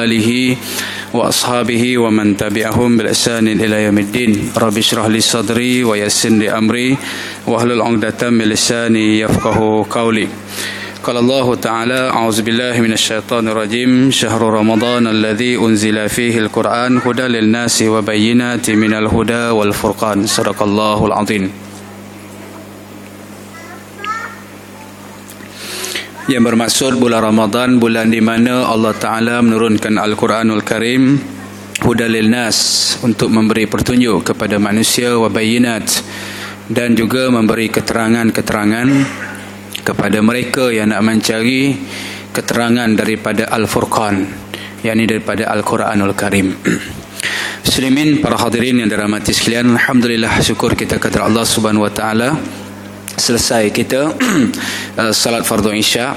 آله وأصحابه ومن تبعهم بإحسان إلى يوم الدين. رب اشرح لي صدري ويسر لي أمري واحلل عقدة من لساني يفقهوا قولي. قال الله تعالى: أعوذ بالله من الشيطان الرجيم. شهر رمضان الذي أنزل فيه القرآن هدى للناس وبينات من الهدى والفرقان. صدق الله العظيم. Yang bermaksud bulan Ramadan, bulan di mana Allah Ta'ala menurunkan Al-Quranul Karim, hudalil nas, untuk memberi petunjuk kepada manusia, wa bayinat, dan juga memberi keterangan-keterangan kepada mereka yang nak mencari keterangan daripada Al-Furqan, yakni daripada Al-Quranul Karim. Muslimin, para hadirin yang dirahmati sekalian, alhamdulillah, syukur kita kepada Allah Subhanahu wa Ta'ala. Selesai kita salat fardu isya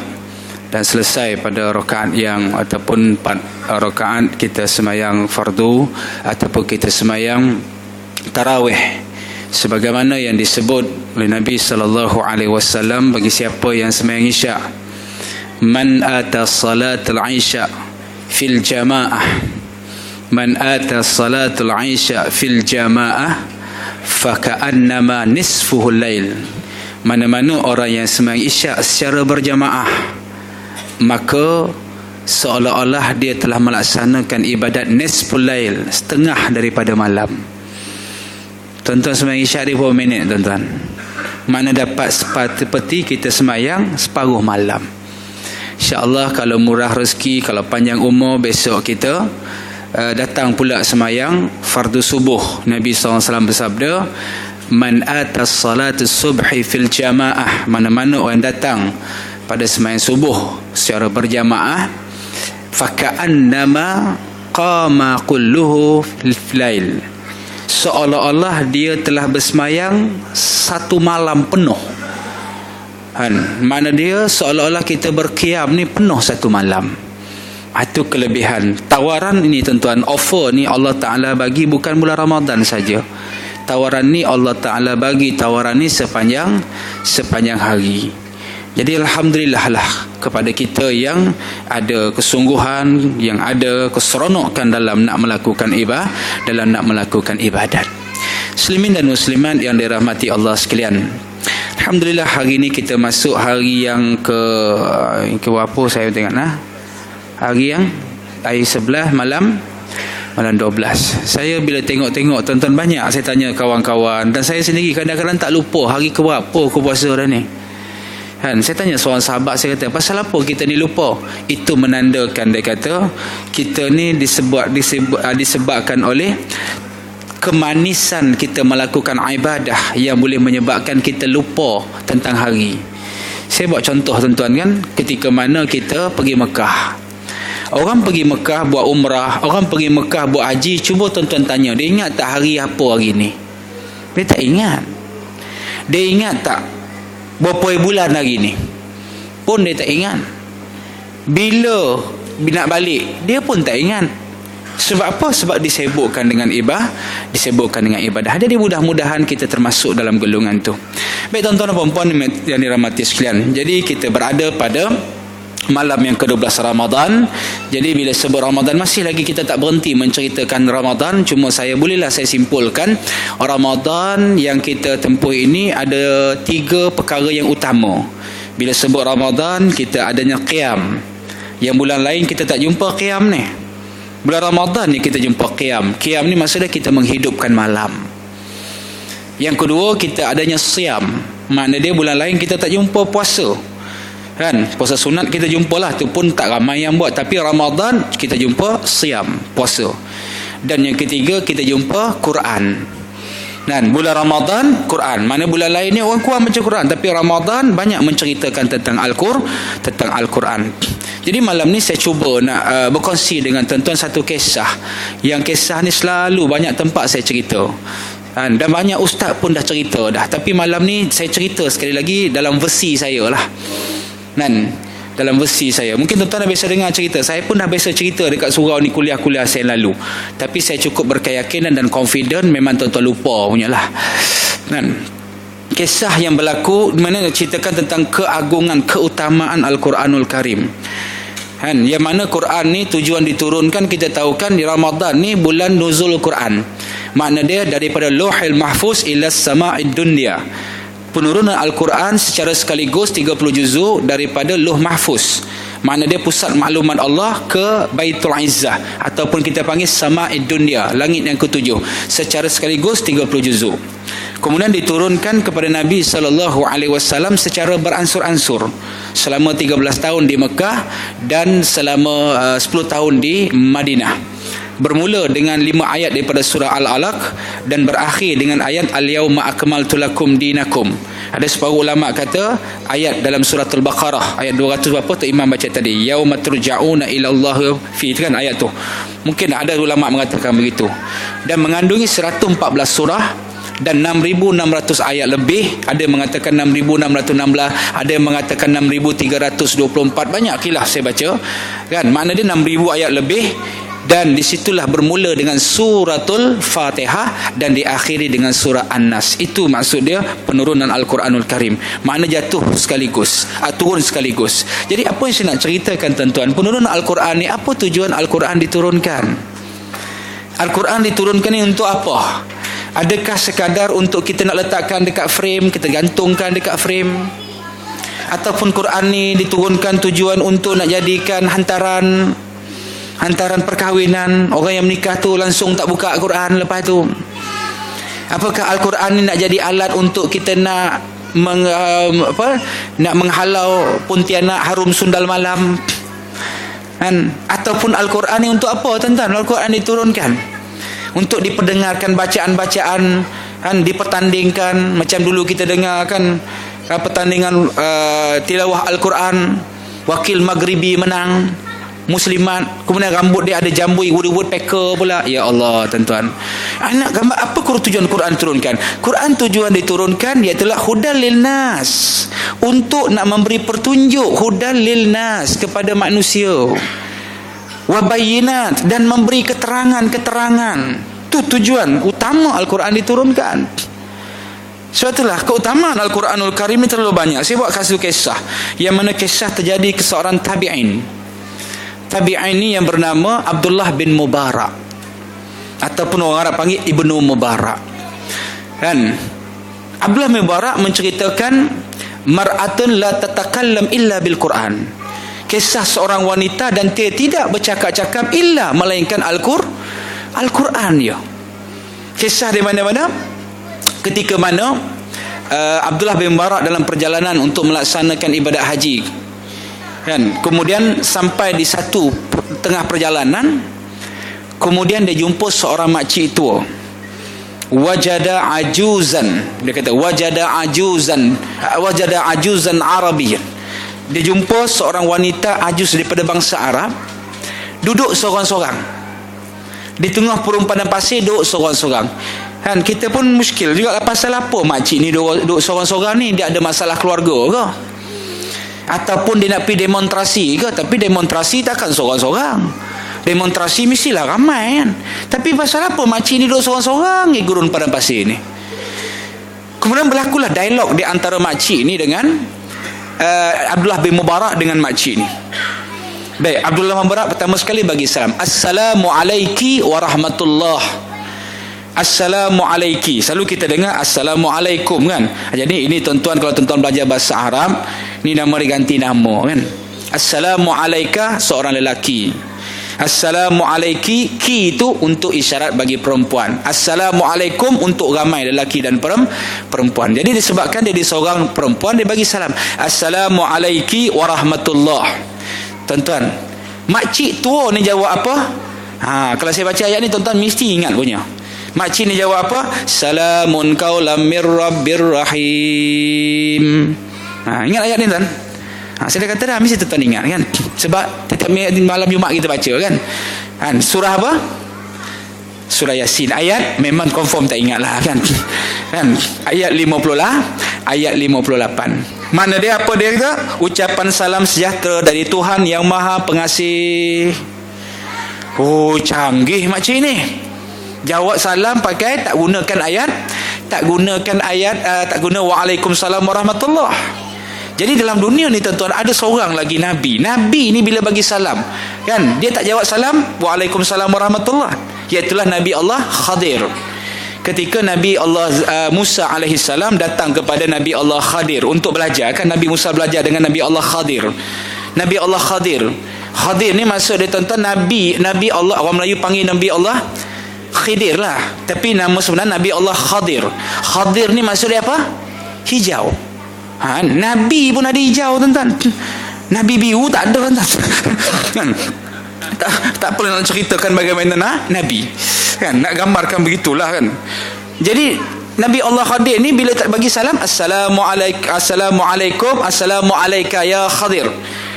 dan selesai pada rakaat yang ataupun 4 rakaat kita semayang fardu ataupun kita semayang tarawih sebagaimana yang disebut oleh Nabi sallallahu alaihi wasallam bagi siapa yang semayang isya, man ata salatul isya fil jamaah, man ata salatul isya fil jamaah faka'annama nisfuhul lail. Mana-mana orang yang sembahyang isyak secara berjamaah, maka seolah-olah dia telah melaksanakan ibadat nisful lail, setengah daripada malam. Tuan-tuan sembahyang isyak di berapa minit tuan-tuan? Mana dapat seperti kita sembahyang separuh malam. InsyaAllah kalau murah rezeki, kalau panjang umur, besok kita datang pula sembahyang fardu subuh. Nabi SAW bersabda, man atas salatus subhi fil jamaah, mana-mana orang datang pada sembahyang subuh secara berjamaah, faka'annama qama kulluhu fil lail, seolah-olah dia telah bersembahyang satu malam penuh. Mana dia seolah-olah kita berqiyam ni penuh satu malam. Itu kelebihan tawaran ini tuan-tuan. Offer ni Allah Ta'ala bagi bukan bulan Ramadan saja. Tawaran ni Allah Ta'ala bagi tawaran ni sepanjang hari. Jadi alhamdulillah lah kepada kita yang ada kesungguhan, yang ada keseronokan dalam nak melakukan ibadat. Muslimin dan muslimat yang dirahmati Allah sekalian, alhamdulillah hari ni kita masuk hari yang ke berapa saya tengok hari yang hari 11 malam 12. Saya bila tengok tuan-tuan, banyak saya tanya kawan-kawan dan saya sendiri kadang-kadang tak lupa hari ke berapa aku puasa dah ni. Saya tanya seorang sahabat, saya kata, pasal apa kita ni lupa? Itu menandakan, dia kata, kita ni disebabkan oleh kemanisan kita melakukan ibadah yang boleh menyebabkan kita lupa tentang hari. Saya buat contoh tuan-tuan kan, ketika mana kita pergi Mekah. Orang pergi Mekah buat umrah, orang pergi Mekah buat haji, cuba tuan-tuan tanya, dia ingat tak hari apa hari ni? Dia tak ingat. Dia ingat tak berapa bulan hari ni? Pun dia tak ingat. Bila nak balik, dia pun tak ingat. Sebab apa? Sebab disibukkan dengan ibadah. Jadi mudah-mudahan kita termasuk dalam golongan tu. Baik tuan-tuan dan puan-puan yang dirahmati sekalian. Jadi kita berada pada malam yang ke-12 Ramadan. Jadi bila sebut Ramadan, masih lagi kita tak berhenti menceritakan Ramadan. Cuma saya simpulkan Ramadan yang kita tempuh ini ada 3 perkara yang utama. Bila sebut Ramadan, kita adanya qiyam. Yang bulan lain kita tak jumpa qiyam ni. Bulan Ramadan ni kita jumpa qiyam. Qiyam ni maksudnya kita menghidupkan malam. Yang kedua, kita adanya siyam. Makna dia bulan lain kita tak jumpa puasa. Puasa sunat kita jumpalah, tu pun tak ramai yang buat, tapi Ramadan kita jumpa siyam, puasa. Dan yang ketiga, kita jumpa Quran. Dan bulan Ramadan Quran. Mana bulan lain ni orang kurang baca Quran, tapi Ramadan banyak menceritakan tentang Al-Quran. Jadi malam ni saya cuba nak berkongsi dengan tuan-tuan satu kisah. Yang kisah ni selalu banyak tempat saya cerita. Dan banyak ustaz pun dah cerita dah, tapi malam ni saya cerita sekali lagi dalam versi saya lah. Dalam versi saya. Mungkin tuan-tuan dah biasa dengar cerita. Saya pun dah biasa cerita dekat surau ni kuliah-kuliah saya lalu. Tapi saya cukup berkeyakinan dan confident memang tuan-tuan lupa punya lah. Kisah yang berlaku di mana ceritakan tentang keagungan, keutamaan Al-Quranul Karim. Kan, yang mana Quran ni tujuan diturunkan, kita tahu kan di Ramadan ni bulan nuzul Quran. Makna dia daripada Lauhul Mahfuz ila sama'id dunya. Penurunan Al-Quran secara sekaligus 30 juzuk daripada Lauh Mahfuz. Makna dia pusat maklumat Allah ke Baitul Izzah, ataupun kita panggil sama'id dunya, langit yang ketujuh, secara sekaligus 30 juzuk. Kemudian diturunkan kepada Nabi SAW secara beransur-ansur selama 13 tahun di Mekah dan selama 10 tahun di Madinah. Bermula dengan 5 ayat daripada surah Al-Alaq dan berakhir dengan ayat Al-Yawma akmaltu lakum dinakum. Ada separuh ulama kata ayat dalam surah Al-Baqarah ayat 200 berapa tu Imam baca tadi, yauma turja'una ila Allah fi, kan ayat tu. Mungkin ada ulama mengatakan begitu. Dan mengandungi 114 surah dan 6,600 ayat lebih. Ada yang mengatakan 6,616, ada yang mengatakan 6,324. Banyak khilaf saya baca, kan. Makna dia 6,000 ayat lebih. Dan disitulah bermula dengan suratul Fatihah dan diakhiri dengan surah An-Nas. Itu maksud dia penurunan Al-Quranul Karim. Makna jatuh sekaligus, turun sekaligus. Jadi apa yang saya nak ceritakan tuan-tuan, penurunan Al-Quran ni, apa tujuan Al-Quran diturunkan? Al-Quran diturunkan ni untuk apa? Adakah sekadar untuk kita nak letakkan dekat frame, kita gantungkan dekat frame? Ataupun Quran ni diturunkan tujuan untuk nak jadikan hantaran perkahwinan, orang yang menikah tu langsung tak buka Quran lepas tu? Apakah Al-Quran ni nak jadi alat untuk kita nak nak menghalau Pontianak harum sundal malam, kan? Ataupun Al-Quran ni untuk apa tuan-tuan? Al-Quran diturunkan untuk diperdengarkan bacaan-bacaan, kan, dipertandingkan. Macam dulu kita dengar kan pertandingan tilawah Al-Quran, wakil Maghribi menang, Muslimat, kemudian rambut dia ada jambui wood packer pula. Ya Allah tuan-tuan, anak gambar apa tujuan Quran turunkan? Quran tujuan diturunkan ialah hudal lil nas, untuk nak memberi petunjuk, hudal lil nas, kepada manusia, wabayinat, dan memberi keterangan-keterangan. Itu tujuan utama Al-Quran diturunkan. Sebab itulah keutamaan Al-Quranul Karim ni terlalu banyak. Saya buat satu kisah, yang mana kisah terjadi ke seorang tabi'in. Tabi'in ni yang bernama Abdullah bin Mubarak, ataupun orang Arab panggil Ibnu Mubarak, kan. Abdullah bin Mubarak menceritakan mar'atun la tatakallam illa bil Quran. Kisah seorang wanita dan dia tidak bercakap-cakap illa melainkan Al-Quran ya. Kisah di mana-mana, ketika mana Abdullah bin Mubarak dalam perjalanan untuk melaksanakan ibadat haji, kan. Kemudian sampai di satu tengah perjalanan, kemudian dia jumpa seorang makcik tua. Wajada ajuzan, dia kata wajada ajuzan Arabiyan. Dia jumpa seorang wanita ajuz daripada bangsa Arab, duduk seorang-seorang di tengah perumpanan pasir, duduk seorang-seorang. Kan kita pun muskil juga, pasal apa makcik ni duduk seorang-seorang ni? Dia ada masalah keluarga ke? Ataupun dia nak pergi demonstrasi ke? Tapi demonstrasi takkan seorang-seorang. Demonstrasi mestilah ramai, kan. Tapi pasal apa makcik ni duduk seorang-seorang di gurun padang pasir ni? Kemudian berlakulah dialog di antara makcik ni dengan Abdullah bin Mubarak dengan makcik ni. Baik, Abdullah bin Mubarak pertama sekali bagi salam, Assalamualaikum warahmatullah. Assalamualaikum. Selalu kita dengar Assalamualaikum, kan. Jadi ini tuan-tuan, kalau tuan-tuan belajar bahasa Arab, ni nama dia ganti nama, kan. Assalamualaikum seorang lelaki, Assalamualaikum ki itu untuk isyarat bagi perempuan, Assalamualaikum untuk ramai lelaki dan perempuan. Jadi disebabkan dia seorang perempuan, dia bagi salam Assalamualaikum warahmatullah. Tuan-tuan, makcik tua ni jawab apa? Kalau saya baca ayat ni tuan-tuan mesti ingat punya. Makcik ni jawab apa? Salamun qaulam mir rabbir rahim. Ingat ayat ni tuan? Saya dah kata dah, mesti tuan ingat, kan. Sebab setiap malam Jumaat kita baca, kan. Surah apa? Surah Yasin. Ayat memang confirm tak ingat lah, kan. Ayat 50 lah, ayat 58. Mana dia, apa dia kata? Ucapan salam sejahtera dari Tuhan yang Maha Pengasih. Oh, canggih makcik ni. Jawab salam pakai tak gunakan ayat, tak guna Waalaikumsalam warahmatullah. Jadi dalam dunia ni tuan-tuan, ada seorang lagi Nabi. Nabi ni bila bagi salam, kan, dia tak jawab salam, Waalaikumsalam warahmatullah, iaitulah Nabi Allah Khadir. Ketika Nabi Allah Musa alaihissalam datang kepada Nabi Allah Khadir untuk belajar, kan Nabi Musa belajar dengan Nabi Allah Khadir. Nabi Allah Khadir, Khadir ni maksud dia tuan-tuan, Nabi Allah, orang Melayu panggil Nabi Allah Khidir lah, tapi nama sebenar Nabi Allah Khadir. Khadir ni maksud dia apa? Hijau. Nabi pun ada hijau tuan-tuan. Nabi biru tak ada tuan-tuan. tak perlu nak ceritakan bagaimana Nabi, kan, nak gambarkan begitulah, kan. Jadi Nabi Allah Khadir ni bila tak bagi salam, Assalamualaikum, Assalamualaikum ya Khadir,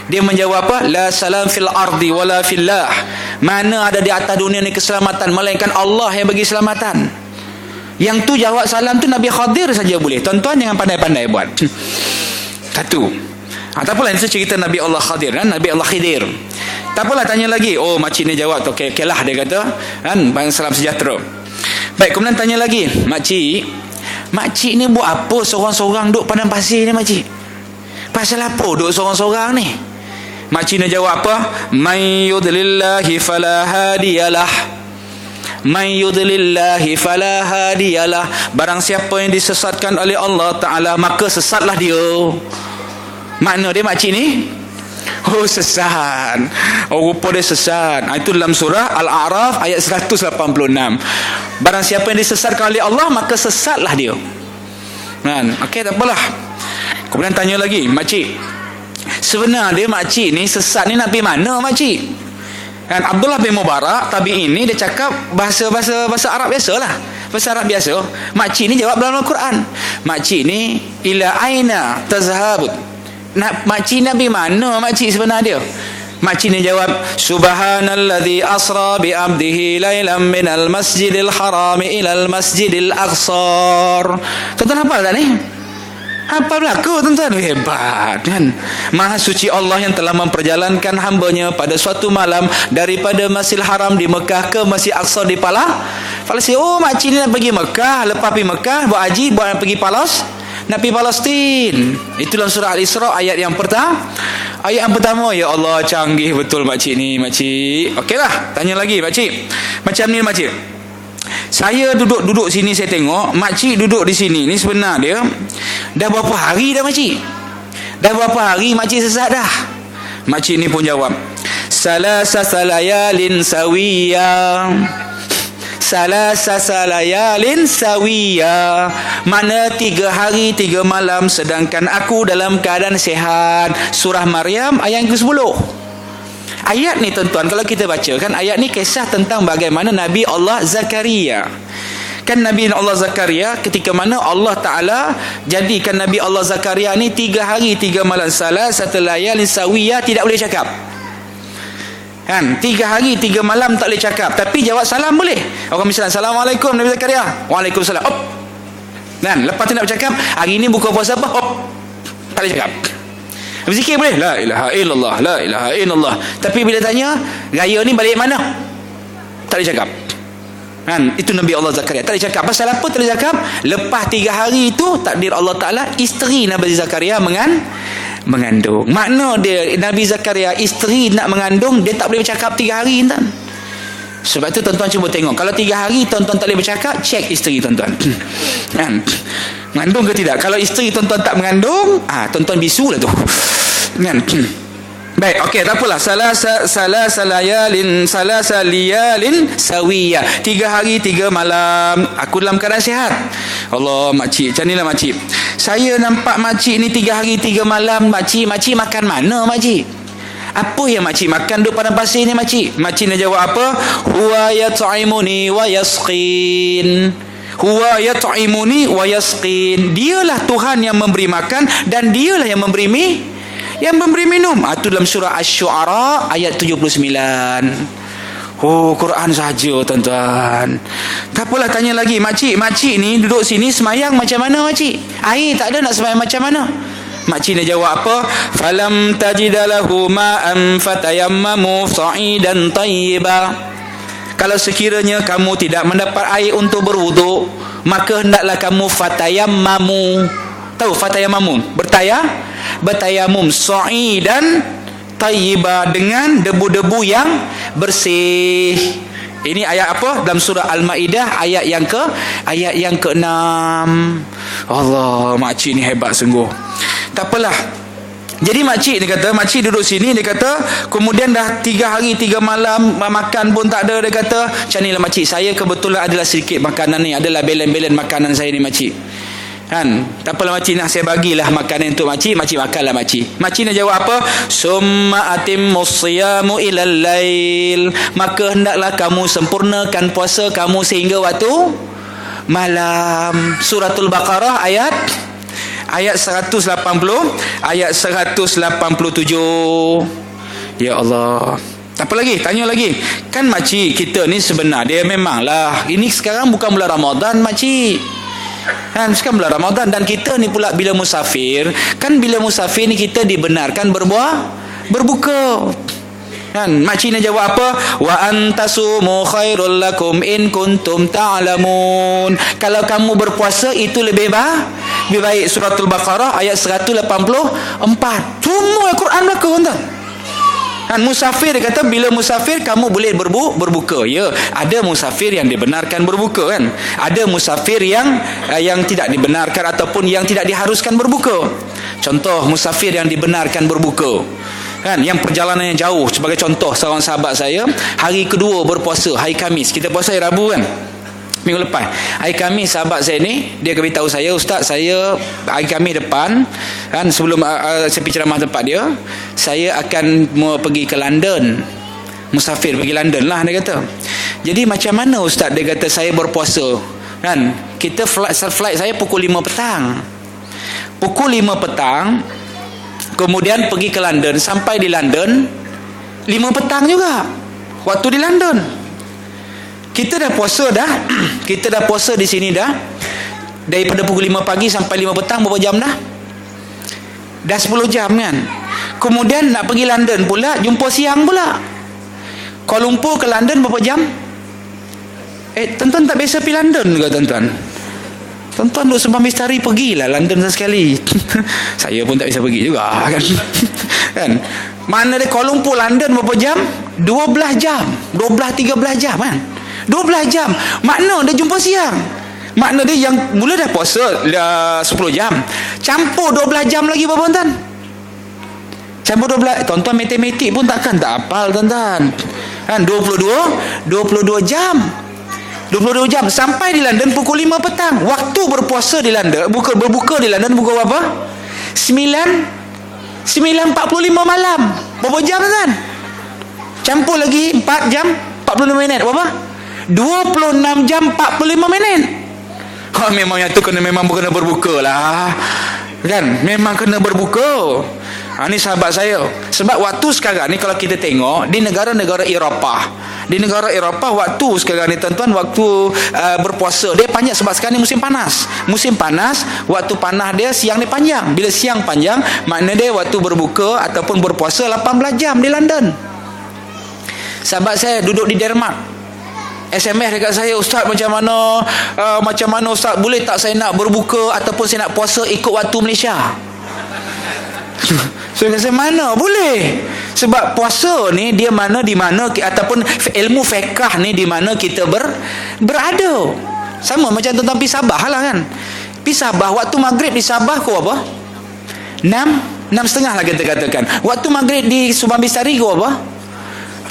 dia menjawab apa? La salam fil ardi wala fillah. Mana ada di atas dunia ni keselamatan, melainkan Allah yang bagi keselamatan. Yang tu jawab salam tu Nabi Khadir saja boleh. Tuan-tuan jangan pandai-pandai buat. Satu. Tak apalah, itu cerita Nabi Allah Khadir, kan? Nabi Allah Khidir. Tak apalah, tanya lagi. Oh, makcik ni jawab tu. Okey lah, dia kata, kan, salam sejahtera. Baik, kemudian tanya lagi, makcik ni buat apa seorang-seorang duduk padang pasir ni, makcik? Pasal apa duduk seorang-seorang ni? Makcik ni jawab apa? Man yudlillahi fala hadiyalah. Man yudlillahi fala hadiyalah. Barang siapa yang disesatkan oleh Allah Ta'ala, maka sesatlah dia. Makna dia makcik ni, oh sesat, oh rupa dia sesat. Itu dalam surah Al-A'raf ayat 186. Barang siapa yang disesatkan oleh Allah, maka sesatlah dia, kan? Okey, tak apalah. Kemudian tanya lagi, makcik, sebenarnya makcik ni sesat ni nak pergi mana, makcik? Kan, Abdullah bin Mubarak tabi'in ni, dia cakap bahasa Arab biasalah, bahasa Arab biasa. Makcik ni jawab dalam Al-Quran. Makcik ni, ila aina tazhabut, makcik Nabi mana makcik sebenarnya dia? Makcik ni jawab, subhanalladzi asra bi abdihi lailan minal masjidil harami ilal masjidil aqsar. Tuan-tuan hafal tak ni? Apa berlaku, tuan-tuan? Hebat, kan? Maha suci Allah yang telah memperjalankan hambanya pada suatu malam daripada Masjidil Haram di Mekah ke Masjid Aqsa di Palestin. Oh, makcik ni nak pergi Mekah, lepas pergi Mekah buat haji, buat nak pergi nak pergi Palestin. Itu dalam surah Al-Isra ayat yang pertama. Ayat yang pertama, ya Allah, canggih betul makcik ni, makcik. Okeylah, tanya lagi, makcik. Macam ni, makcik. Saya duduk sini, saya tengok makcik duduk di sini ni, sebenarnya dah berapa hari dah, makcik? Dah berapa hari makcik sesat dah? Makcik ni pun jawab, salasa layalin sawiya. Salasa layalin sawiya, mana 3 hari 3 malam sedangkan aku dalam keadaan sehat. Surah Maryam ayat ke-10. Ayat ni tuan-tuan, kalau kita baca kan, ayat ni kisah tentang bagaimana Nabi Allah Zakaria. Kan Nabi Allah Zakaria, ketika mana Allah Ta'ala jadikan Nabi Allah Zakaria ni 3 hari 3 malam, salasa layalin sawiya, tidak boleh cakap, kan, 3 hari 3 malam tak boleh cakap, tapi jawab salam boleh. Orang misalnya, Assalamualaikum Nabi Zakaria, Waalaikumsalam, hop, kan, lepas tu nak bercakap, hari ni buka puasa apa, hop, tak boleh cakap. Berzikir boleh, la ilaha illallah, la ilaha illallah, tapi bila tanya raya ni balik mana, tak boleh cakap, kan. Itu Nabi Allah Zakaria tak boleh cakap. Pasal apa tak boleh cakap? Lepas 3 hari itu takdir Allah Ta'ala, isteri Nabi Zakaria mengandung. Makna dia, Nabi Zakaria isteri nak mengandung, dia tak boleh bercakap 3 hari, tuan. Sebab tu tuan-tuan cuba tengok, kalau 3 hari tuan-tuan tak boleh bercakap, cek isteri tuan-tuan, kan, mengandung ke tidak. Kalau isteri tuan-tuan tak mengandung, tuan-tuan bisu lah tu, kan. Baik, okey, tak apalah. Salasa layalin sawiya, 3 hari 3 malam aku dalam keadaan sihat. Allah, makcik, macam ni lah makcik. Saya nampak makcik ni 3 hari 3 malam, makcik makan mana, makcik? Apa yang makcik makan duduk padang pasir ni, makcik? Makcik ni jawab apa? Huwa yat'imuni wa yasqin. Huwa yat'imuni wa yasqin. Dialah Tuhan yang memberi makan dan dialah yang memberi minum. Itu dalam surah Asy-Syu'ara ayat 79. Oh, Quran saja, tuan-tuan. Tak apalah, tanya lagi, makcik ni duduk sini semayang macam mana, makcik? Air tak ada, nak semayang macam mana? Makcik ni jawab apa? Falam tajidalahu ma'an fatayammamu sa'idan tayyiba. Kalau sekiranya kamu tidak mendapat air untuk berwuduk, maka hendaklah kamu fatayammamu. Tahu fatayammamu? bertayamum sa'idan tayyiba, dengan debu-debu yang bersih. Ini ayat apa? Dalam surah Al-Maidah ayat yang ke-6. Allah, makcik ni hebat sungguh. Tak apalah. Jadi makcik dia kata, makcik duduk sini, dia kata, kemudian dah 3 hari 3 malam makan pun tak ada. Dia kata, macam ni lah makcik, saya kebetulan adalah sedikit makanan ni, adalah belen-belen makanan saya ni makcik. Kan? Tak apalah makcik, nak saya bagilah makanan untuk makcik, makcik makanlah makcik. Makcik nak jawab apa? Summa atimmus siyamu ilal lail. Maka hendaklah kamu sempurnakan puasa kamu sehingga waktu malam. Suratul Baqarah ayat 180, ayat 187. Ya Allah. Tak apa lagi, tanya lagi. Kan makcik kita ni sebenar dia memanglah, ini sekarang bukan bulan Ramadan makcik. Kan sekarang bulan Ramadan, dan kita ni pula bila musafir, kan bila musafir ni kita dibenarkan berbuka. Kan makcik nak jawab apa? Wa antasumu khairul lakum in kuntum ta'lamun. Kalau kamu berpuasa itu lebih baik. Suratul Baqarah ayat 184. Semua Al-Quran berlaku tuan. Kan musafir, dia kata bila musafir kamu boleh berbuka. Ya, ada musafir yang dibenarkan berbuka kan. Ada musafir yang tidak dibenarkan ataupun yang tidak diharuskan berbuka. Contoh musafir yang dibenarkan berbuka. Kan, yang perjalanannya jauh, sebagai contoh seorang sahabat saya, hari kedua berpuasa, hari Khamis. Kita puasa hari Rabu kan, minggu lepas. Hari Khamis sahabat saya ni, dia beritahu saya, Ustaz, saya hari Khamis depan kan, sebelum saya pergi ceramah tempat dia, saya akan mau pergi ke London, musafir pergi London lah, dia kata. Jadi macam mana Ustaz? Dia kata saya berpuasa kan, kita flight saya pukul 5 petang. Pukul 5 petang kemudian pergi ke London, sampai di London 5 petang juga waktu di London. Kita dah puasa dah kita dah puasa di sini dah daripada pukul 5 pagi sampai 5 petang. Berapa jam dah? Dah 10 jam kan. Kemudian nak pergi London pula, jumpa siang pula. Kuala Lumpur ke London berapa jam? Tuan-tuan tak biasa pergi London ke tuan-tuan? Tuan-tuan duk Sembang Mistari, pergilah London sekali. Saya pun tak bisa pergi juga kan. Kan? Mana dia Kuala Lumpur London berapa jam? 12 jam. 12-13 jam kan. 12 jam. Makna dia jumpa siang. Makna dia yang mula dah puasa 10 jam. Campur 12 jam lagi berapa tuan? Campur 12. Tuan-tuan matematik pun tak hafal tuan-tuan. Kan 22 jam. 22 jam sampai di London pukul 5 petang. Waktu berpuasa di London, berbuka di London pukul berapa? 9:45 malam. Berapa jam kan? Campur lagi 4 jam 45 minit. Berapa? 26 jam 45 minit. Memang yang tu memang kena berbuka lah. Kan? Memang kena berbuka. Ni sahabat saya. Sebab waktu sekarang ni kalau kita tengok di negara-negara Eropah, di negara Eropah waktu sekarang ni tuan-tuan, waktu berpuasa dia panjang sebab sekarang ni musim panas. Musim panas, waktu panas dia siang ni panjang. Bila siang panjang, makna dia waktu berbuka ataupun berpuasa 18 jam di London. Sahabat saya duduk di Denmark, SMS dekat saya, Ustaz macam mana Ustaz, boleh tak saya nak berbuka ataupun saya nak puasa ikut waktu Malaysia? Saya kata mana boleh, sebab puasa ni dia mana di mana ataupun ilmu fiqh ni di mana kita berada. Sama macam tentang pergi Sabah lah kan. Pergi Sabah waktu maghrib di Sabah kau apa? 6:30 lah kita katakan. Waktu maghrib di Subang Bistari kau apa?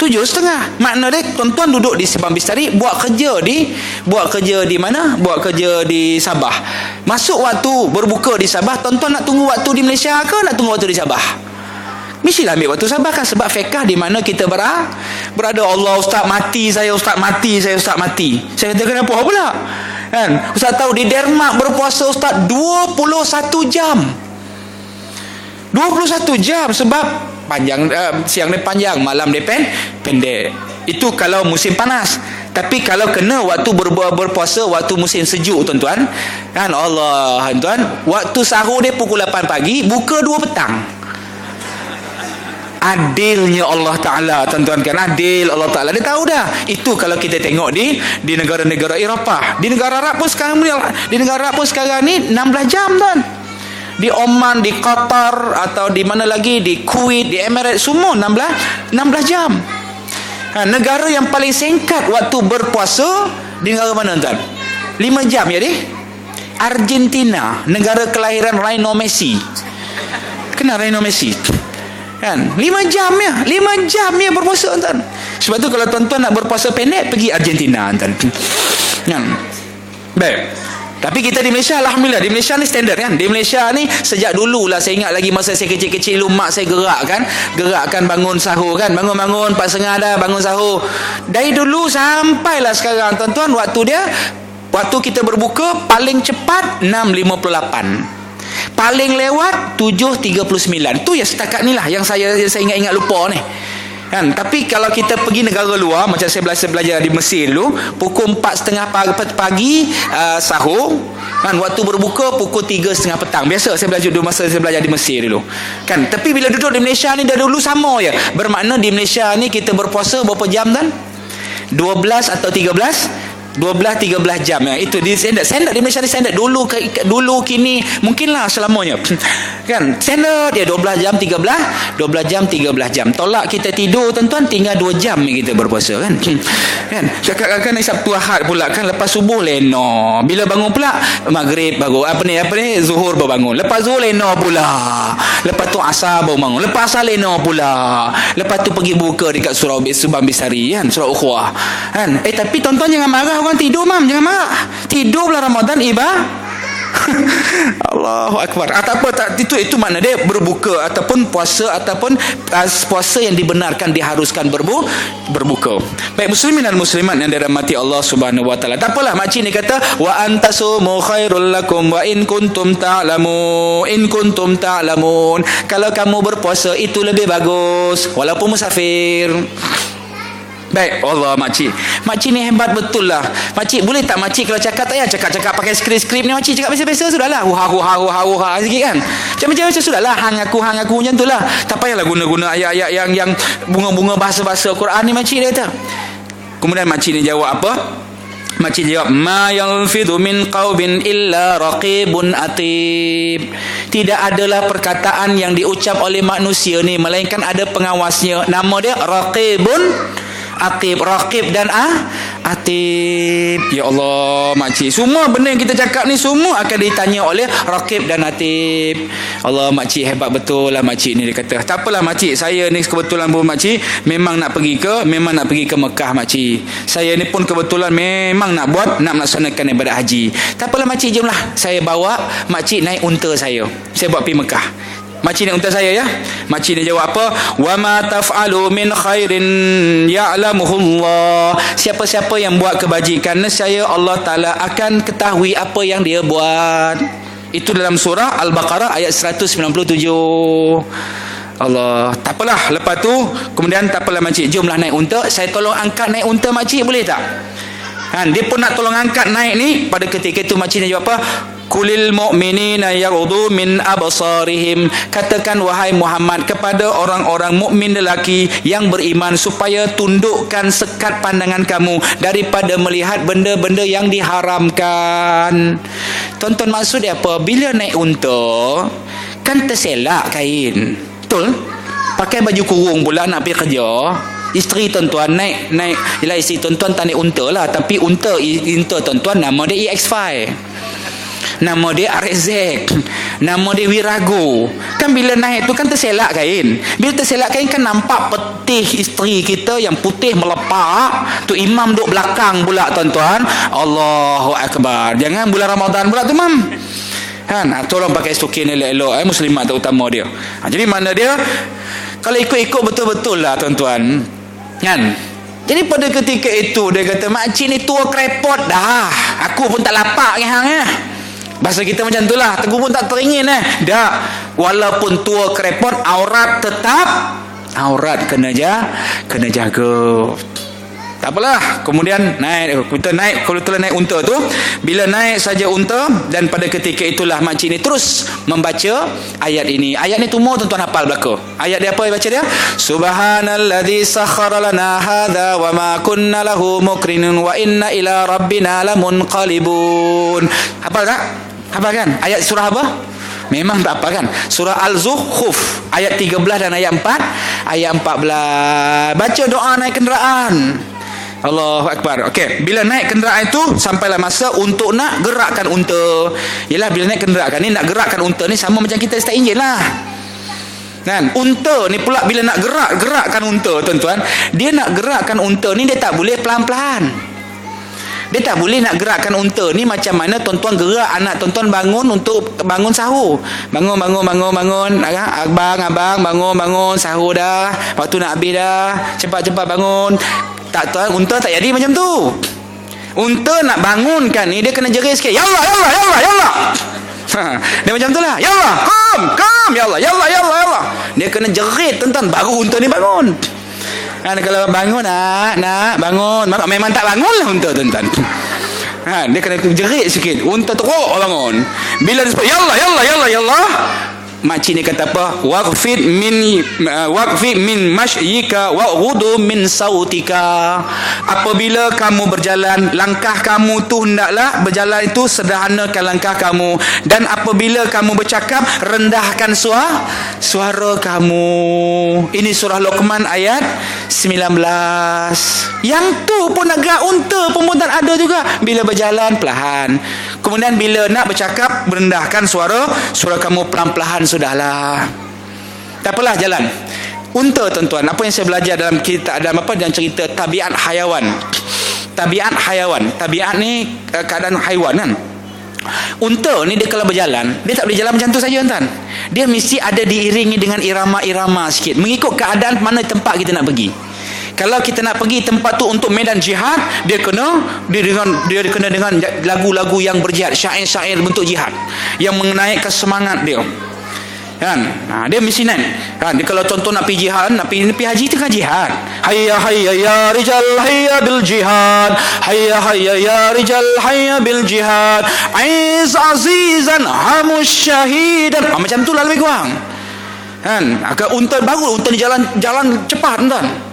7:30. Makna dia tuan-tuan duduk di Subang Bistari, buat kerja di mana? Buat kerja di Sabah. Masuk waktu berbuka di Sabah, tuan-tuan nak tunggu waktu di Malaysia ke nak tunggu waktu di Sabah? Mestilah ambil waktu Sabah kan, sebab fiqh di mana kita berada. Allah, Ustaz mati saya. Saya kata kenapa pula? Kan? Ustaz tahu di Denmark berpuasa Ustaz 21 jam. 21 jam sebab panjang, siang dia panjang, malam dia pendek. Itu kalau musim panas. Tapi kalau kena waktu berpuasa waktu musim sejuk tuan-tuan, kan Allah tuan, waktu sahur dia pukul 8 pagi, buka 2 petang. Adilnya Allah Ta'ala tuan-tuan kan, adil Allah Ta'ala, dia tahu dah. Itu kalau kita tengok di negara-negara Eropah. Di negara Arab pun sekarang ni 16 jam tuan. di Oman, di Qatar, atau di mana lagi, di Kuwait, di Emirates, semua 16 jam. Negara yang paling singkat waktu berpuasa di negara mana tuan? 5 jam ya deh. Argentina, negara kelahiran Lionel Messi. Kenal Lionel Messi? Kan 5 jam ya berpuasa tuan. Sebab tu kalau tuan-tuan nak berpuasa pendek, pergi Argentina tuan. Kan. Baik. Tapi kita di Malaysia, alhamdulillah, di Malaysia ni standard kan. Di Malaysia ni sejak dulu lah, saya ingat lagi masa saya kecil-kecil dulu, mak saya gerakkan bangun sahur kan. Bangun 4:30 dah bangun sahur. Dari dulu sampailah sekarang tuan-tuan, waktu kita berbuka paling cepat 6.58. Paling lewat 7.39. Tu ya setakat ni lah yang saya ingat lupa ni. Kan, tapi kalau kita pergi negara luar, macam saya belajar di Mesir dulu, pukul 4.30 pagi sahur, kan, waktu berbuka pukul 3.30 petang. Biasa saya belajar dulu masa saya belajar di Mesir dulu. Kan, tapi bila duduk di Malaysia ni dah dulu sama je. Bermakna di Malaysia ni kita berpuasa berapa jam kan? 12 atau 13? 12-13 jam ya. Itu di standard di Malaysia ni standard. Dulu kini mungkinlah selamanya. Kan? Standard dia 12 jam 13 jam. Tolak kita tidur tuan-tuan, tinggal 2 jam ni kita berpuasa kan. Kan? Kadang-kadang Sabtu Ahad pula kan, lepas subuh leno. Bila bangun pula maghrib baru apa ni zuhur baru bangun. Lepas zuhur leno pula. Lepas tu asar baru bangun. Lepas asar leno pula. Lepas tu pergi buka dekat surau Subang Bisari kan, surau Ukhuwah. Kan? Tapi tuan-tuan jangan marah orang tidur, mam, jangan marah. Tidur bulan Ramadan Allahu Akbar. Itu makna dia berbuka ataupun puasa ataupun puasa yang dibenarkan, diharuskan berbuka. Baik muslimin dan muslimat yang dirahmati Allah Subhanahu wa taala. Tak apalah makcik ni kata wa antasumu khairul lakum wa in kuntum ta'lamun. Kalau kamu berpuasa itu lebih bagus walaupun musafir. Baik, Allah makcik ni hebat betul lah. Makcik boleh tak makcik kalau cakap tak payah cakap pakai skrip ni, makcik cakap biasa-biasa sudahlah. Huha sikit kan. Macam sudahlah, hang aku macam tu lah. Tak payahlah guna ayat-ayat yang bunga-bunga bahasa-bahasa Quran ni, makcik dia kata. Kemudian makcik ni jawab apa? Makcik jawab, ma yalfidhu min qawbin illa raqibun atib. Tidak adalah perkataan yang diucap oleh manusia ni melainkan ada pengawasnya. Nama dia raqibun atib. Raqib dan atib. Ya Allah makcik, semua benda yang kita cakap ni semua akan ditanya oleh raqib dan atib. Allah makcik hebat betul lah makcik ni. Dia kata tak apalah makcik, saya ni kebetulan pun makcik memang nak pergi ke Mekah makcik. Saya ni pun kebetulan memang nak melaksanakan ibadat haji. Tak apalah makcik, jomlah saya bawa makcik naik unta saya bawa pergi Mekah. Makcik ni unta saya ya. Makcik ni jawab apa? Wa ma taf'alu min khairin ya'lamuhullah. Siapa-siapa yang buat kebajikan, nescaya Allah Taala akan ketahui apa yang dia buat. Itu dalam surah Al-Baqarah ayat 197. Allah. Tak apalah, lepas tu kemudian tak apalah makcik, jomlah naik unta, saya tolong angkat naik unta makcik, boleh tak? Kan, dia pun nak tolong angkat naik ni. Pada ketika itu makcik ni jawab apa? Kulil mu'minina yaghuddu min absarihim. Katakan wahai Muhammad kepada orang-orang mukmin lelaki yang beriman supaya tundukkan sekat pandangan kamu daripada melihat benda-benda yang diharamkan. Tonton maksud dia apa? Bila naik unta kan terselak kain. Betul? Pakai baju kurung pula nak pergi kerja. Isteri tuan-tuan naik ialah isteri tuan-tuan tak naik unta lah, tapi unta tuan-tuan nama dia EX5, nama dia RZ, nama dia Wirago. Kan bila naik tu kan terselak kain. Bila terselak kain kan nampak petih isteri kita yang putih melepak. Tu imam duduk belakang pula tuan-tuan. Allahu Akbar. Jangan bulan Ramadan pula tu mam. Kan, tolong pakai stokin elok-elok muslimat terutama dia. Jadi mana dia kalau ikut-ikut betul-betul lah tuan-tuan. Kan? Jadi pada ketika itu dia kata makcik ni tua krepot dah. Aku pun tak lapak ke hang eh. Bahasa kita macam tu lah. Teguh pun tak teringin dah. Walaupun tua krepot, aurat tetap aurat kena jaga. Tak apalah. Kemudian kita naik unta tu. Bila naik saja unta, dan pada ketika itulah makcik ni terus membaca ayat ini. Ayat ni semua tuan-tuan hafal belaka. Ayat dia apa baca dia? Subhanalladzi sakhkhara lana hadza wa ma kunna lahu muqrinin wa inna ila rabbina lamunqalibun. Hafal tak? Hafal kan? Ayat surah apa? Memang tak apa kan. Surah Al-Zukhruf ayat 13 dan ayat 4. Ayat 14, baca doa naik kenderaan. Allahu Akbar. Okey, bila naik kenderaan itu sampailah masa untuk nak gerakkan unta. Yalah, bila naik kenderaan ni nak gerakkan unta ni sama macam kita start enjin lah. Kan? Unta ni pula bila nak gerakkan unta, tuan-tuan, dia nak gerakkan unta ni dia tak boleh pelan-pelan. Dia tak boleh nak gerakkan unta ni macam mana tuan-tuan gerak anak tuan-tuan bangun untuk bangun sahur. Bangun. Abang, bangun sahur dah. Waktu nak habis dah. Cepat-cepat bangun. Tak, tuan, unta tak jadi macam tu. Unta nak bangunkan ni dia kena jerit sikit. Ya Allah. Dia macam tu lah. Ya Allah, kom. Ya Allah. Dia kena jerit tuan-tuan baru unta ni bangun. Kan, kalau bangun nak bangun, memang tak bangun lah unta, tuan-tuan. Dia kena jerit sikit. Unta teruk bangun. Bila dia sebut ya Allah, makcik ni kata apa? Waqfid min mashyika waghuddu min sautika. Apabila kamu berjalan, langkah kamu tu hendaklah berjalan itu sederhanakan langkah kamu, dan apabila kamu bercakap, rendahkan suara kamu. Ini surah Luqman ayat 19. Yang tu pun nak gerak unta pun tak ada juga. Bila berjalan perlahan. Kemudian bila nak bercakap, merendahkan suara kamu pelan-pelan sudahlah. Tak apalah, jalan. Unta, tuan-tuan, apa yang saya belajar dalam cerita tabiat hayawan. Tabiat ni keadaan haiwan kan. Unta ni dia kalau berjalan, dia tak boleh jalan macam tu saja, tuan. Dia mesti ada diiringi dengan irama-irama sikit, mengikut keadaan mana tempat kita nak pergi. Kalau kita nak pergi tempat tu untuk medan jihad, dia kena dengan lagu-lagu yang berjihad, syair-syair bentuk jihad yang menaikkan semangat dia. Kan? Dia mesti naik. Kan? Dia kalau contoh nak pergi jihad, nak pergi haji, tengah jihad. Hayya ya rijal hayya bil jihad. Hayya ya rijal hayya bil jihad. Aiz azizan hamus syahidan. Macam tu lah lebih kurang. Kan? Agak unta ni jalan cepat, tuan.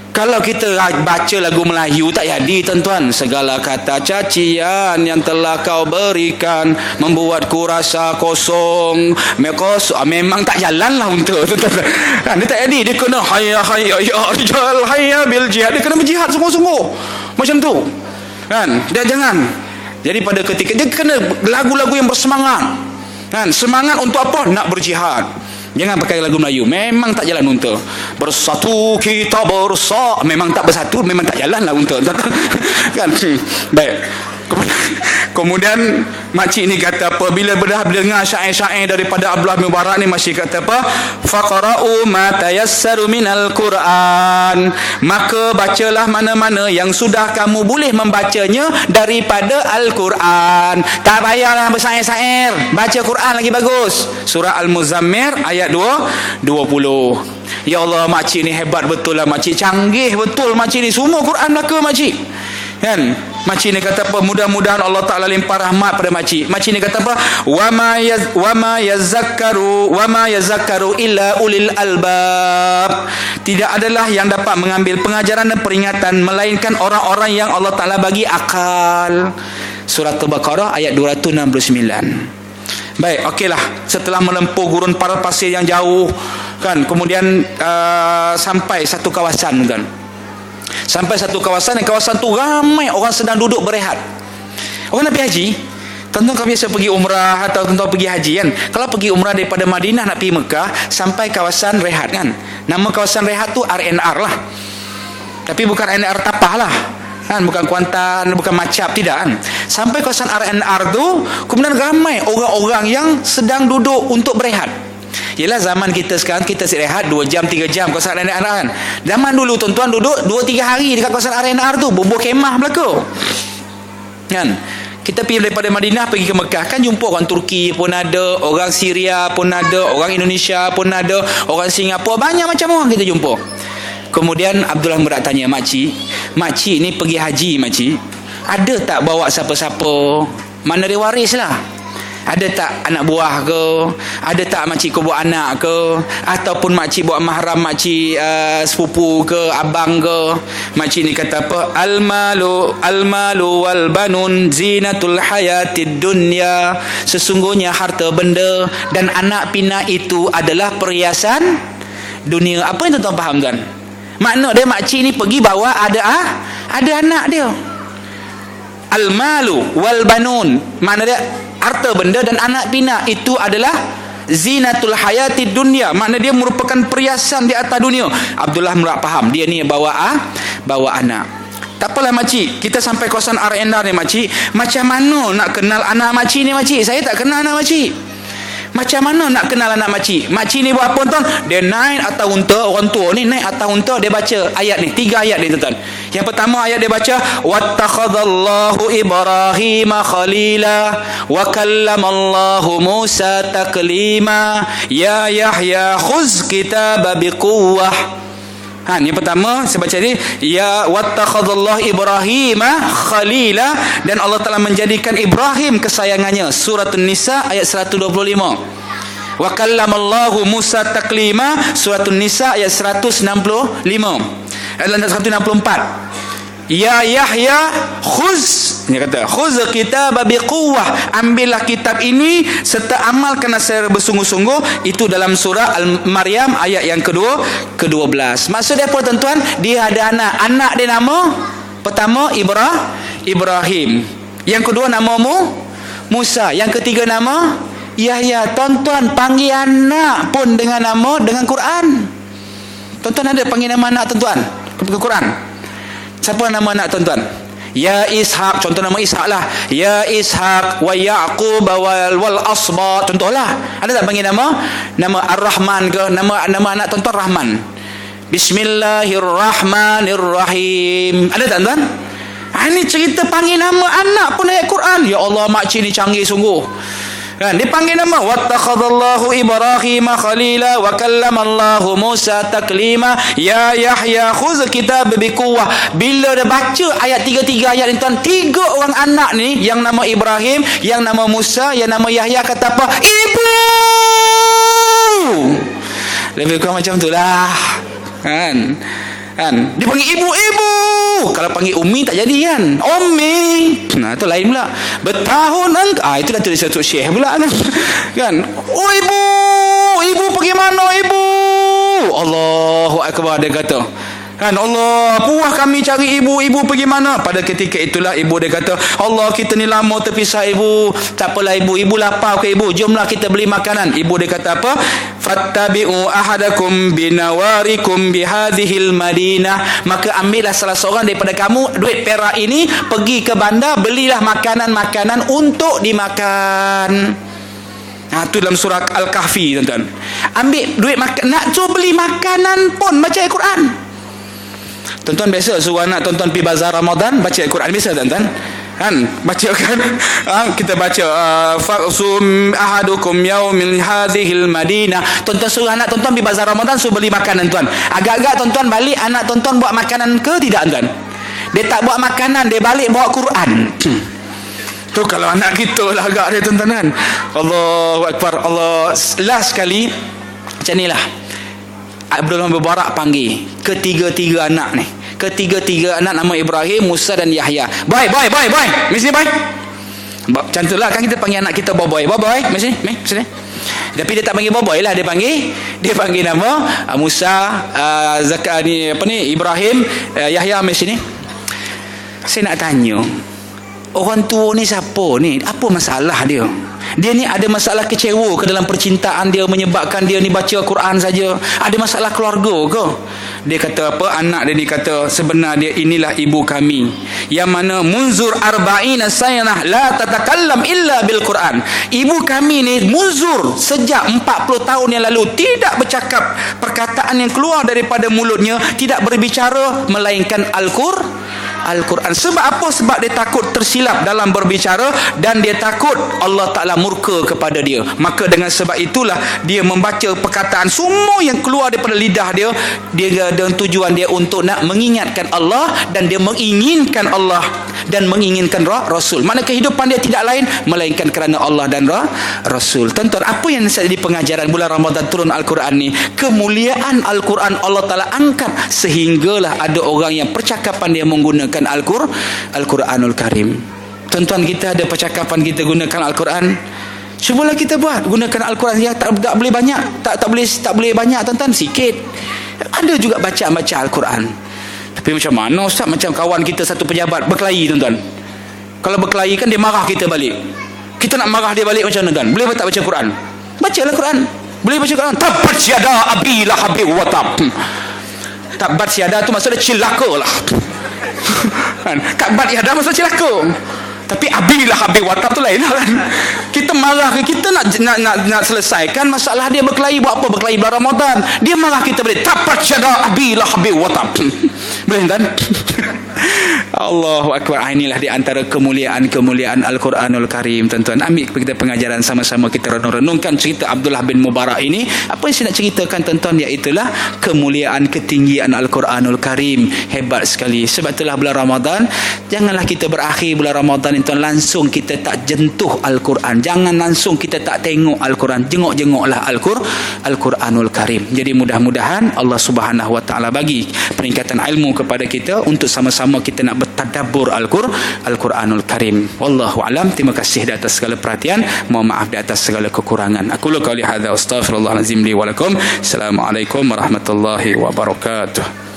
Kalau kita baca lagu Melayu tak jadi, tuan-tuan. Segala kata cacian yang telah kau berikan membuatku rasa kosong. Memang tak jalan lah unta, tuan-tuan. Dia tak jadi. Dia kena hayya ya rijal hayya bil jihad. Dia kena berjihad sungguh-sungguh. Macam tu. Kan? Dia jangan. Jadi pada ketika dia kena lagu-lagu yang bersemangat. Kan? Semangat untuk apa? Nak berjihad. Jangan pakai lagu Melayu. Memang tak jalan unta. Bersatu kita bersatu. Memang tak bersatu, memang tak jalan lah unta. Kan? Baik. Kemudian makcik ni kata apa? Bila dengar syair-syair daripada Abdullah bin Mubarak ni, makcik kata apa? Faqra'u ma tayassaru minal Quran. Maka bacalah mana-mana yang sudah kamu boleh membacanya daripada Al-Quran. Tak payahlah bersyair-syair. Baca Quran lagi bagus. Surah Al-Muzammil ayat 20. Ya Allah, makcik ni hebat betul lah, makcik canggih betul makcik ni. Semua Quran Melaka makcik. Kan? Makcik ni kata apa? Mudah-mudahan Allah Ta'ala limpah rahmat pada makcik. Makcik ni kata apa? Wa ma yazakkaru illa ulil albab. Tidak adalah yang dapat mengambil pengajaran dan peringatan melainkan orang-orang yang Allah Ta'ala bagi akal. Surah Al-Baqarah ayat 269. Baik, okeylah. Setelah menempuh gurun para pasir yang jauh, kan, kemudian sampai satu kawasan, kan. Sampai satu kawasan, dan kawasan tu ramai orang sedang duduk berehat. Orang nak pergi haji, tuan-tuan kalau biasa pergi umrah atau tuan-tuan pergi haji, kan, kalau pergi umrah daripada Madinah nak pergi Mekah, sampai kawasan rehat, kan. Nama kawasan rehat tu RNR lah. Tapi bukan RNR Tapah lah, kan, bukan Kuantan, bukan Macap, tidak, kan. Sampai kawasan RNR tu, kemudian ramai orang-orang yang sedang duduk untuk berehat. Yelah, zaman kita sekarang kita rehat 2 jam 3 jam kawasan RNR, kan. Zaman dulu tuan-tuan duduk 2-3 hari dekat kawasan RNR tu, bubuh kemah belaka. Kan? Kita pergi daripada Madinah pergi ke Mekah, kan, jumpa orang Turki pun ada, orang Syria pun ada, orang Indonesia pun ada, orang Singapura, banyak macam orang kita jumpa. Kemudian Abdullah Mubarak tanya, makcik ni pergi haji, makcik ada tak bawa siapa-siapa? Mana dia waris lah? Ada tak anak buah ke? Ada tak makcik kau buat anak ke? Ataupun makcik buat mahram, makcik sepupu ke, abang ke? Makcik ni kata apa? Al-malu wal banun zinatul hayatid dunya. Sesungguhnya harta benda dan anak pinak itu adalah perhiasan dunia. Apa yang tuan-tuan faham tuan? Makna dia makcik ni pergi bawa ada anak dia. Al-malu wal banun, makna dia harta benda dan anak pinak itu adalah zinatul hayati dunia, makna dia merupakan perhiasan di atas dunia. Abdullah Murad faham, dia ni bawa anak. Tak apalah makcik, kita sampai kawasan R&R ni makcik, macam mana nak kenal anak makcik ni makcik? Saya tak kenal anak makcik. Macam mana nak kenal anak makcik? Makcik ni buat apa tuan? Dia naik atas unta, orang tua ni naik atas unta, dia baca ayat ni, 3 ayat ni tuan. Yang pertama ayat dia baca wattakhadallahu Ibrahima khalila wa kallamallahu Musa taklima ya Yahya khuz kitaba biquwwah. Yang pertama saya baca ni, ya wattakhadallahu Ibrahima khalila, dan Allah Taala menjadikan Ibrahim kesayangannya. Surah An-Nisa ayat 125. Wa kallamallahu Musa taklima, Surah An-Nisa ayat 165. Ayat 164. Ya Yahya khuz, dia kata khuz kitab biquwwah, ambillah kitab ini serta amalkan secara bersungguh-sungguh. Itu dalam surah Al-Maryam ayat yang ke-12. Maksud dia apa tuan-tuan? Dia ada anak dia nama pertama Ibrahim, yang kedua nama Musa, yang ketiga nama Yahya. Tuan-tuan panggil anak pun dengan nama dengan Quran. Tuan-tuan ada panggil nama anak tuan-tuan ke Quran? Siapa nama anak tuan-tuan? Ya Ishaq, contoh nama Ishaq lah. Ya Ishaq wa Yaqub wal asba, contohlah. Ada tak panggil nama Ar-Rahman ke? Nama anak tuan-tuan Rahman. Bismillahirrahmanirrahim. Ada tak tuan-tuan? Ini cerita panggil nama anak pun ayat Quran. Ya Allah, makcik ni canggih sungguh. Kan dia panggil nama wattakhadallahu Ibrahima khalila wa kallamallahu Musa taklima ya Yahya khuz kitab biquwwah. Bila dia baca ayat 3 ayat ni tuan, 3 orang anak ni, yang nama Ibrahim, yang nama Musa, yang nama Yahya, kata apa? Ibu. Lebih kurang macam itulah. Kan dia panggil ibu. Kalau panggil Umi tak jadi kan? Umi. Nah, itu lain pula. Bertahun itu dah tulis satu syekh pula kan? Oh ibu pergi mana ibu? Allahu akbar, dia kata. Kan Allah, puas kami cari ibu pergi mana? Pada ketika itulah ibu dia kata, Allah, kita ni lama terpisah ibu. Tak apalah ibu lapar ke ibu? Jomlah kita beli makanan. Ibu dia kata apa? Fattabi'u ahadakum binawarikum bihadhil madinah. Maka ambillah salah seorang daripada kamu duit perak ini, pergi ke bandar, belilah makanan-makanan untuk dimakan. Itu dalam surah Al-Kahfi tuan-tuan. Ambil duit nak beli makanan pun baca Al-Quran. Tuan-tuan biasa suruh anak tuan-tuan pergi bazar Ramadan baca Al-Quran, biasa tuan-tuan kan? Baca kan? Kita baca fa'sum ahadukum yaumil hadhil madinah. Tuan-tuan suruh anak tuan-tuan pergi bazar Ramadan, suruh beli makanan tuan. Agak-agak tuan-tuan balik, anak tuan-tuan buat makanan ke tidak tuan? Dia tak buat makanan, dia balik bawa Quran. Tu kalau anak kita lah agak dia tuan-tuan kan. Allahu akbar. Allah. Last sekali macam inilah Abdullah Mubarak panggil ketiga-tiga anak ni. Ketiga-tiga anak nama Ibrahim, Musa dan Yahya. Boy. Mesti boy. Macam itulah kan kita panggil anak kita boy. Mesti sini. Tapi dia tak panggil boy lah, dia panggil nama Musa, Ibrahim, Yahya mesti ni. Saya nak tanya, orang tua ni siapa ni? Apa masalah dia? Dia ni ada masalah kecewa ke dalam percintaan dia menyebabkan dia ni baca Quran saja? Ada masalah keluarga ke? Dia kata apa? Anak dia ni kata, sebenarnya inilah ibu kami yang mana munzur arba'ina sayanah la tatakallam illa bil Quran. Ibu kami ni munzur sejak 40 tahun yang lalu tidak bercakap, perkataan yang keluar daripada mulutnya tidak berbicara melainkan Al-Quran. Sebab apa? Sebab dia takut tersilap dalam berbicara dan dia takut Allah Ta'ala murka kepada dia. Maka dengan sebab itulah dia membaca perkataan semua yang keluar daripada lidah dia dengan tujuan dia untuk nak mengingatkan Allah dan dia menginginkan Allah dan menginginkan Rasul. Mana kehidupan dia tidak lain melainkan kerana Allah dan Rasul. Tuan-tuan, apa yang jadi pengajaran bulan Ramadan turun Al-Quran ni? Kemuliaan Al-Quran Allah Ta'ala angkat sehinggalah ada orang yang percakapan dia menggunakan Al-Quranul Karim. Tuan-tuan, kita ada percakapan kita gunakan Al-Quran. Cubalah kita buat gunakan Al-Quran ya, tak boleh banyak, tak boleh banyak tuan-tuan, sikit. Ada juga baca Al-Quran. Tapi macam mana Ustaz? Macam kawan kita satu pejabat berkelahi tuan-tuan. Kalau berkelahi kan dia marah kita balik. Kita nak marah dia balik macam mana tuan? Boleh tak baca Quran? Bacalah Quran. Boleh baca Quran. Tabbat yada abi lahabin wa tab. Tabbat yada tu maksudnya celaka lah. Tabbat yada maksudnya celaka. Tapi abilah habis watab tu lain kan. Kita marah, kita nak selesaikan masalah dia berkelahi. Buat apa berkelahi bulan Ramadan? Dia marah kita balik. Tapat syada abilah habis watab. Boleh kan? Allahu Akbar. Inilah di antara kemuliaan Al-Quranul Karim. Tuan-tuan, ambil kita pengajaran sama-sama, kita renung-renungkan cerita Abdullah bin Mubarak ini. Apa yang saya nak ceritakan tuan-tuan, iaitulah kemuliaan ketinggian Al-Quranul Karim. Hebat sekali. Sebab itulah bulan Ramadan, janganlah kita berakhir bulan Ramadan tuan, langsung kita tak jentuh Al-Quran. Jangan langsung kita tak tengok Al-Quran. Jengok-jengoklah Al-Quranul Karim. Jadi mudah-mudahan Allah Subhanahu Wa Ta'ala bagi peningkatan ilmu kepada kita untuk sama-sama kita nak bertadabbur Al-Quranul Karim. Wallahu alam. Terima kasih di atas segala perhatian. Mohon maaf di atas segala kekurangan. Aku lu qauli hadza astaghfirullahalazim li wa lakum. Assalamualaikum warahmatullahi wabarakatuh.